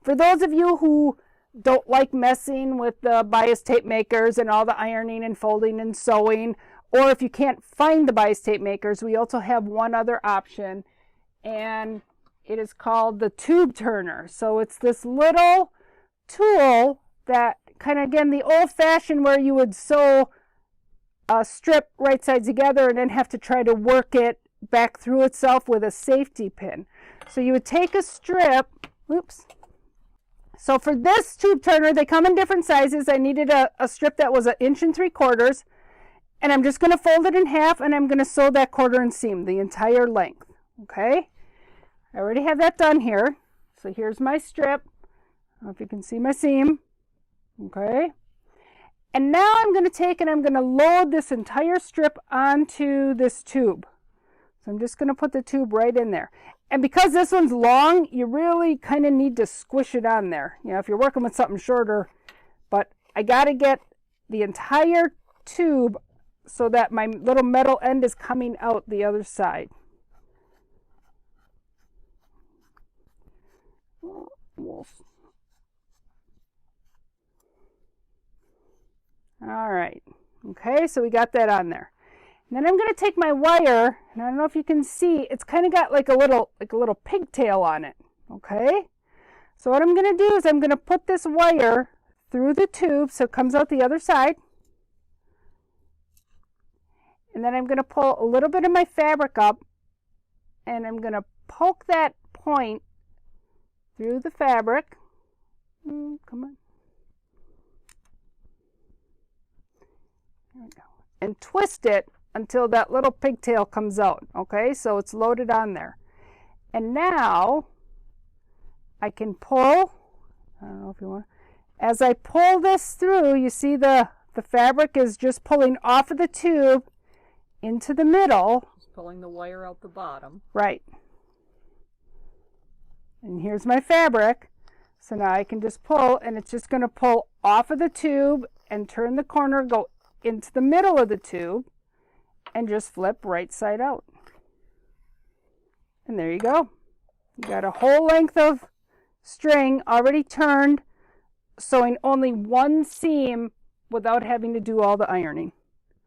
For those of you who don't like messing with the bias tape makers and all the ironing and folding and sewing, or if you can't find the bias tape makers, we also have one other option, and it is called the tube turner. So it's this little tool that kind of, again, the old-fashioned where you would sew a strip right sides together and then have to try to work it back through itself with a safety pin. So you would take a strip, oops. So for this tube turner, they come in different sizes. I needed a strip that was 1 3/4 inches, and I'm just going to fold it in half, and I'm going to sew that 1/4 inch seam the entire length. Okay, I already have that done here. So here's my strip. I don't know if you can see my seam. Okay, and now I'm going to take and I'm going to load this entire strip onto this tube. So I'm just going to put the tube right in there. And because this one's long, you really kind of need to squish it on there. You know, if you're working with something shorter, but I got to get the entire tube so that my little metal end is coming out the other side. All right, okay, so we got that on there. And then I'm going to take my wire, and I don't know if you can see, it's kind of got like a little pigtail on it, okay? So what I'm going to do is I'm going to put this wire through the tube so it comes out the other side. And then I'm going to pull a little bit of my fabric up, and I'm going to poke that point through the fabric. Come on. There we go. And twist it until that little pigtail comes out. Okay, so it's loaded on there. And now I can pull, I don't know if you want, as I pull this through, you see the fabric is just pulling off of the tube into the middle. Just pulling the wire out the bottom. Right. And here's my fabric. So now I can just pull, and it's just going to pull off of the tube and turn the corner, go into the middle of the tube, and just flip right side out. And there you go. You got a whole length of string already turned, sewing only one seam without having to do all the ironing.